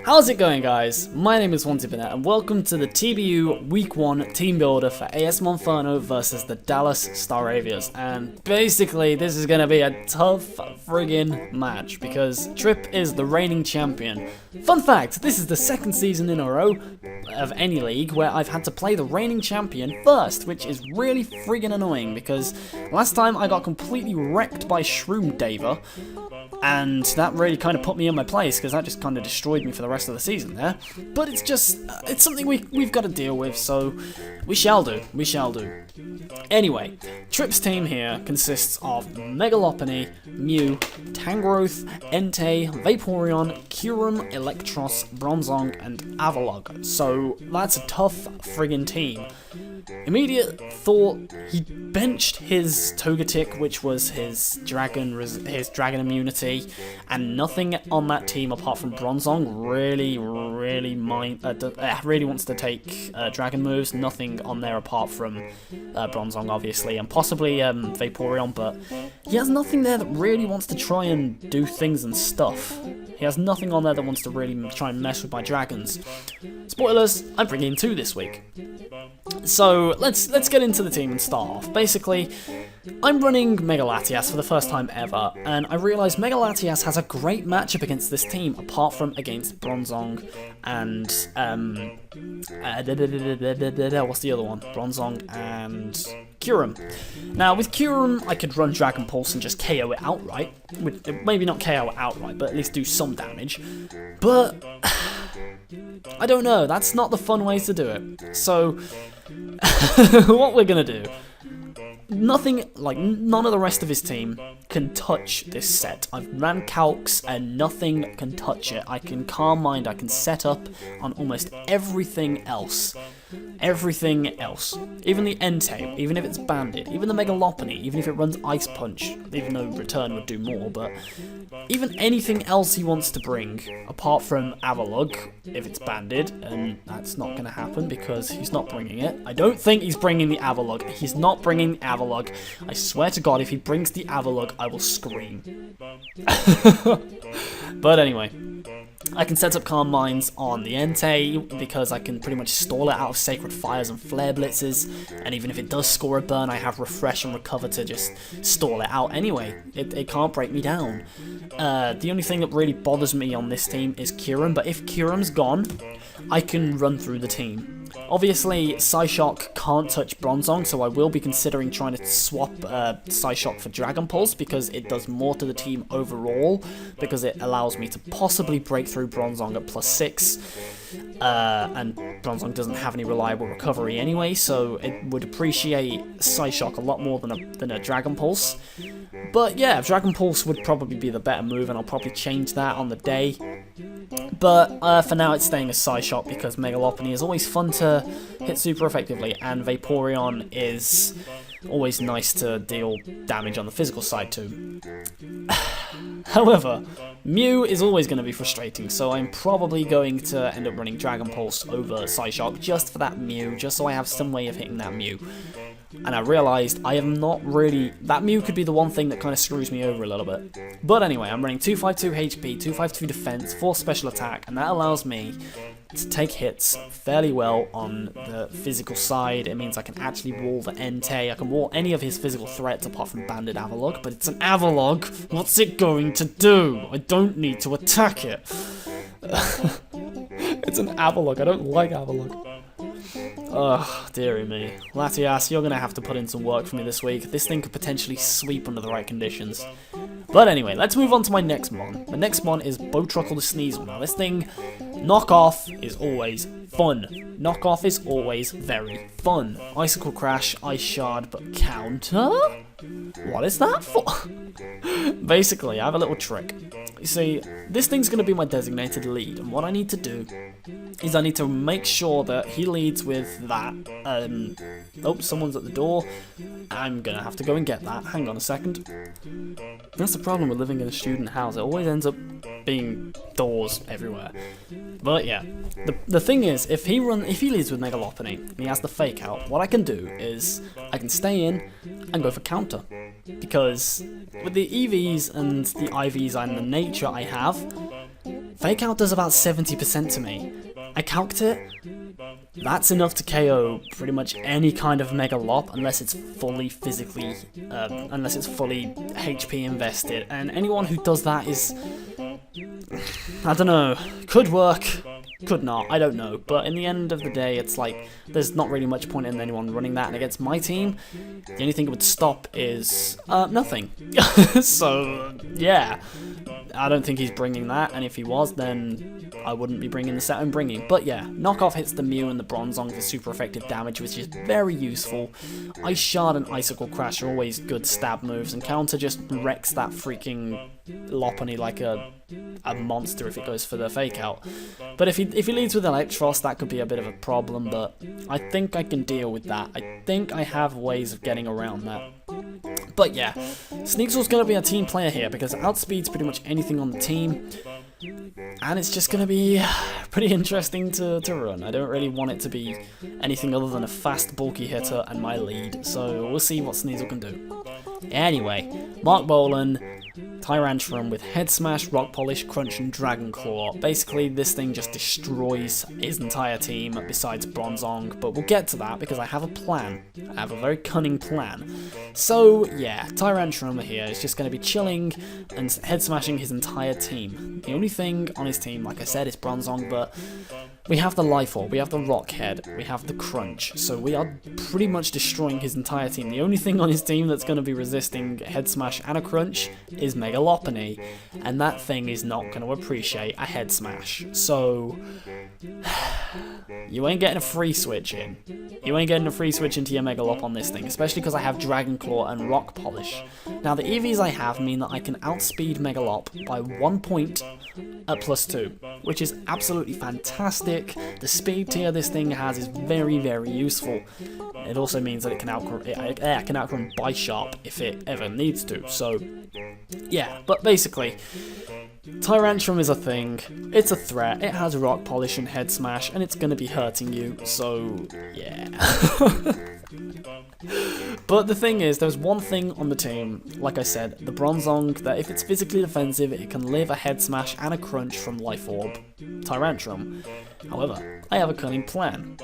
How's it going, guys? My name is Monferno and welcome to the TBU Week 1 Team Builder for AS Monferno versus the Dallas Staravias. And basically, this is going to be a tough friggin' match because Trip is the reigning champion. Fun fact, this is the second season in a row of any league where I've had to play the reigning champion first, which is really friggin' annoying because last time I got completely wrecked by Shroom Dava. And that really kind of put me in my place because that just kind of destroyed me for the rest of the season there. But it's just, it's something we've got to deal with, so we shall do. Anyway, Trip's team here consists of Megalopony, Mew, Tangrowth, Entei, Vaporeon, Kyurem, Electros, Bronzong, and Avalugg. So that's a tough friggin' team. Immediate thought, he benched his Togetic, which was his dragon immunity, and nothing on that team apart from Bronzong really wants to take dragon moves. Nothing on there apart from Bronzong, obviously, and possibly Vaporeon, but he has nothing there that really wants to try and do things and stuff. He has nothing on there that wants to really try and mess with my dragons. Spoilers, I'm bringing 2 this week. So let's get into the team and start off. Basically, I'm running Megalatias for the first time ever, and I realise Megalatias has a great matchup against this team, apart from against Bronzong and what's the other one? Bronzong and Kyurem. Now with Kyurem, I could run Dragon Pulse and just KO it outright. Maybe not KO it outright, but at least do some damage. But I don't know. That's not the fun way to do it. So what we're gonna do? None of the rest of his team can touch this set. I've ran calcs and nothing can touch it. I can Calm Mind, I can set up on almost everything else. Everything else. Even the Entei, even if it's banded, even the Megalopony, even if it runs Ice Punch, even though Return would do more, but even anything else he wants to bring, apart from Avalugg, if it's banded, and that's not going to happen because he's not bringing it. I don't think he's bringing the Avalugg. He's not bringing the Avalugg. I swear to God, if he brings the Avalugg, I will scream. But anyway, I can set up Calm Minds on the Entei because I can pretty much stall it out of Sacred Fires and Flare Blitzes, and even if it does score a burn, I have Refresh and Recover to just stall it out anyway. It can't break me down. The only thing that really bothers me on this team is Kyurem, but if Kyurem's gone, I can run through the team. Obviously, Psyshock can't touch Bronzong, so I will be considering trying to swap Psyshock for Dragon Pulse because it does more to the team overall, because it allows me to possibly break through Bronzong at +6, and Bronzong doesn't have any reliable recovery anyway, so it would appreciate Psyshock a lot more than a Dragon Pulse. But yeah, Dragon Pulse would probably be the better move, and I'll probably change that on the day. But for now, it's staying as Psyshock because Megalopony is always fun to hit super effectively, and Vaporeon is always nice to deal damage on the physical side too. However, Mew is always going to be frustrating, so I'm probably going to end up running Dragon Pulse over Psyshock just for that Mew, just so I have some way of hitting that Mew. And I realised I am not really... That Mew could be the one thing that kind of screws me over a little bit. But anyway, I'm running 252 HP, 252 defense, 4 special attack, and that allows me to take hits fairly well on the physical side. It means I can actually wall the Entei. I can wall any of his physical threats apart from banded Avalugg, but it's an Avalugg. What's it going to do? I don't need to attack it. It's an Avalugg. I don't like Avalugg. Ugh, dearie me. Latias, you're going to have to put in some work for me this week. This thing could potentially sweep under the right conditions. But anyway, let's move on to my next mon. The next mon is Bowtruckle the Sneasel. Now this thing, knockoff is always fun. Knockoff is always very fun. Icicle Crash, Ice Shard, but counter? What is that for? Basically, I have a little trick. You see, this thing's going to be my designated lead, and what I need to do is I need to make sure that he leads with that. Oh, someone's at the door. I'm going to have to go and get that. Hang on a second. That's the problem with living in a student house. It always ends up being doors everywhere. But yeah, the thing is, if he leads with Megalopony and he has the fake out, what I can do is I can stay in and go for counter. Because with the EVs and the IVs and the nature I have, Fake Out does about 70% to me. I calced it. That's enough to KO pretty much any kind of Mega Lop unless it's fully physically, unless it's fully HP invested. And anyone who does that is, I don't know, could work, could not, I don't know. But in the end of the day, it's like, there's not really much point in anyone running that. And against my team, the only thing it would stop is, nothing. So, yeah. I don't think he's bringing that, and if he was, then I wouldn't be bringing the set I'm bringing. But yeah, Knockoff hits the Mew and the Bronzong for super effective damage, which is very useful. Ice Shard and Icicle Crash are always good stab moves, and Counter just wrecks that freaking Lopunny like a monster if it goes for the Fake Out. But if he leads with Electros, that could be a bit of a problem, but I think I can deal with that. I think I have ways of getting around that. But yeah, Sneasel's going to be a team player here because it outspeeds pretty much anything on the team. And it's just going to be pretty interesting to run. I don't really want it to be anything other than a fast, bulky hitter and my lead. So we'll see what Sneasel can do. Anyway, Mark Bolan, Tyrantrum with Head Smash, Rock Polish, Crunch, and Dragon Claw. Basically, this thing just destroys his entire team besides Bronzong, but we'll get to that because I have a plan. I have a very cunning plan. So, yeah, Tyrantrum here is just going to be chilling and head smashing his entire team. The only thing on his team, like I said, is Bronzong, but we have the Life Orb, we have the Rock Head, we have the Crunch, so we are pretty much destroying his entire team. The only thing on his team that's going to be resisting Head Smash and a Crunch is Mega Lopunny, and that thing is not going to appreciate a Head Smash. So, you ain't getting a free switch in. You ain't getting a free switch into your Mega Lop on this thing, especially because I have Dragon Claw and Rock Polish. Now, the EVs I have mean that I can outspeed Mega Lop by 1 point at +2, which is absolutely fantastic. The speed tier this thing has is very, very useful. It also means that it can outrun Bisharp if it ever needs to. So, yeah, but basically, Tyrantrum is a thing, it's a threat, it has Rock Polish and Head Smash, and it's going to be hurting you, so yeah. But the thing is, there's one thing on the team, like I said, the Bronzong, that if it's physically defensive, it can live a Head Smash and a Crunch from Life Orb Tyrantrum. However, I have a cunning plan.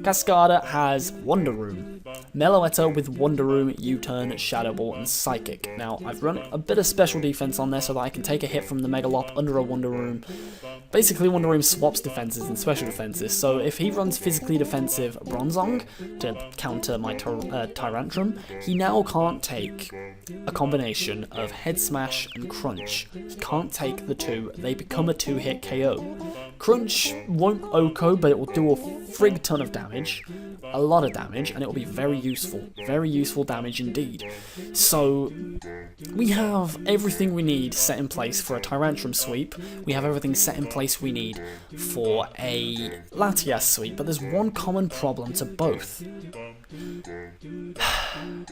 Cascada has Wonder Room, Meloetta with Wonder Room, U-Turn, Shadow Ball, and Psychic. Now, I've run a bit of special defense on there so that I can take a hit from the Mega Lop under a Wonder Room. Basically, Wonder Room swaps defenses and special defenses, so if he runs physically defensive Bronzong to counter my Tyrantrum, he now can't take a combination of Head Smash and Crunch. He can't take the two, they become a 2-hit KO. Crunch won't OHKO, but it will do a frig ton of damage, a lot of damage, and it will be very useful damage indeed. So, we have everything we need set in place for a Tyrantrum sweep, we have everything set in place we need for a Latias sweep, but there's one common problem to both.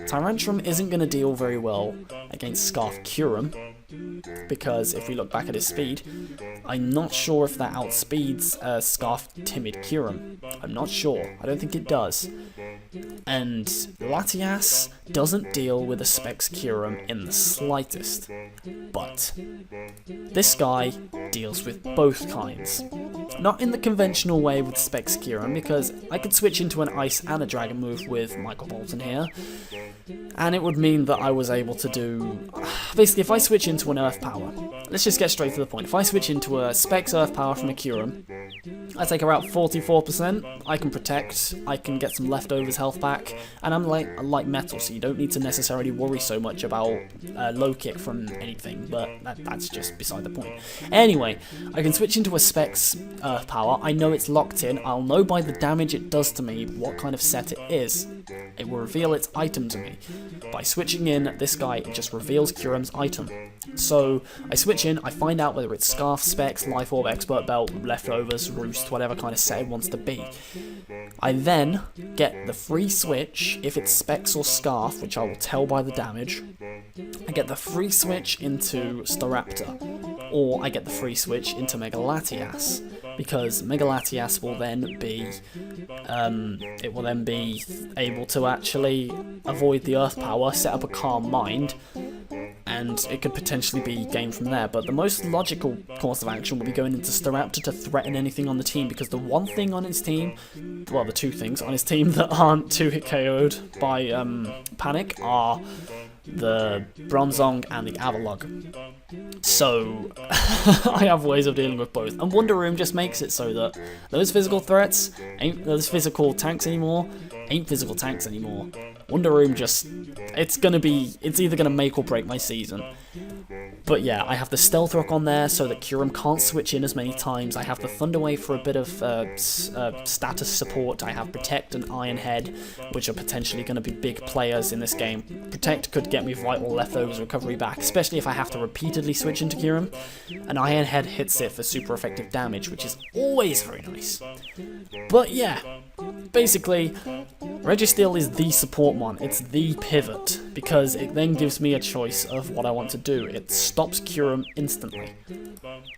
Tyrantrum isn't going to deal very well against Scarf Kyurem, because if we look back at his speed, I'm not sure if that outspeeds Scarf Timid Kyurem. I'm not sure. I don't think it does. And Latias doesn't deal with a Specs Kyurem in the slightest. But this guy deals with both kinds. Not in the conventional way with Specs Kyurem, because I could switch into an Ice and a Dragon move with Michael Bolton here, and it would mean that I was able to do... Basically, if I switch into an Earth Power, let's just get straight to the point. If I switch into a Specs Earth Power from a Kyurem, I take her out 44%, I can protect, I can get some leftovers health back, and I'm like metal, so you don't need to necessarily worry so much about low kick from anything, but that's just beside the point. Anyway, I can switch into a Specs Earth Power, I know it's locked in, I'll know by the damage it does to me what kind of set it is. It will reveal its item to me. By switching in this guy, it just reveals Kyurem's item. So I switch in, I find out whether it's Scarf, Specs, Life Orb, Expert Belt, Leftovers, Roost, whatever kind of set it wants to be. I then get the free switch, if it's Specs or Scarf, which I will tell by the damage. I get the free switch into Staraptor, or I get the free switch into Mega Latias, because Mega Latias will then be able to actually avoid the Earth Power, set up a Calm Mind, and it could potentially be gained from there. But the most logical course of action will be going into Staraptor to threaten anything on the team, because the one thing on his team, well, the two things on his team that aren't 2-hit KO'd by Panic are the Bronzong and the Avalugg. So I have ways of dealing with both, and Wonder Room just makes it so that those physical threats ain't those physical tanks anymore. Wonder Room just, it's either gonna make or break my season. But yeah, I have the Stealth Rock on there so that Kyurem can't switch in as many times. I have the Thunder Wave for a bit of status support. I have Protect and Iron Head, which are potentially going to be big players in this game. Protect could get me Vital Leftovers recovery back, especially if I have to repeatedly switch into Kyurem. And Iron Head hits it for super effective damage, which is always very nice. But yeah, basically, Registeel is the support mon. It's the pivot, because it then gives me a choice of what I want to do. It stops Kyurem instantly.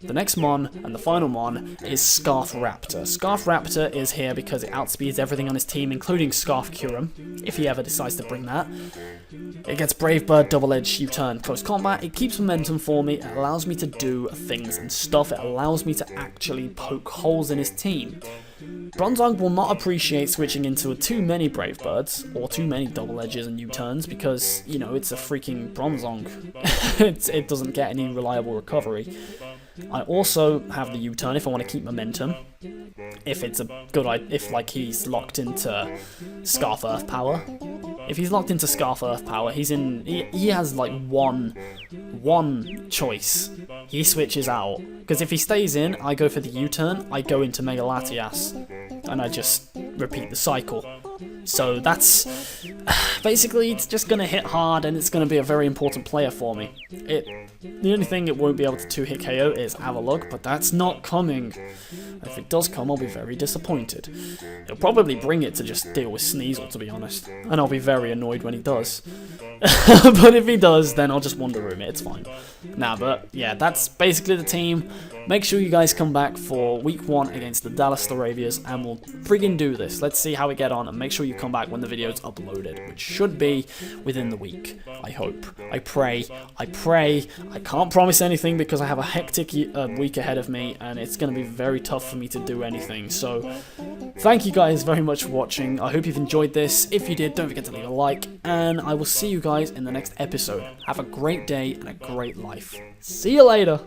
The next mon, and the final mon, is Scarf Raptor. Scarf Raptor is here because it outspeeds everything on his team, including Scarf Kyurem, if he ever decides to bring that. It gets Brave Bird, Double Edge, U-turn, close combat. It keeps momentum for me. It allows me to do things and stuff. It allows me to actually poke holes in his team. Bronzong will not appreciate switching into too many Brave Birds, or too many Double Edges and U-turns, because, you know, it's a freaking Bronzong. It doesn't get any reliable recovery. I also have the U-turn if I want to keep momentum. If it's a good idea, if like he's locked into Scarf Earth Power. If he's locked into Scarf Earth Power, he has like one choice. He switches out. Because if he stays in, I go for the U-turn, I go into Mega Latias, and I just repeat the cycle. So that's basically, it's just going to hit hard, and it's going to be a very important player for me. The only thing it won't be able to 2-hit KO is Avalugg, but that's not coming. If it does come, I'll be very disappointed. It'll probably bring it to just deal with Sneasel, to be honest, and I'll be very annoyed when he does. But if he does, then I'll just Wonder Room it, it's fine. Nah, but yeah, that's basically the team. Make sure you guys come back for week 1 against the Dallas Staravias, and we'll friggin' do this. Let's see how we get on, and make sure you come back when the video's uploaded, which should be within the week. I hope. I pray. I can't promise anything because I have a hectic week ahead of me, and it's going to be very tough for me to do anything. So, thank you guys very much for watching. I hope you've enjoyed this. If you did, don't forget to leave a like, and I will see you guys in the next episode. Have a great day and a great life. See you later!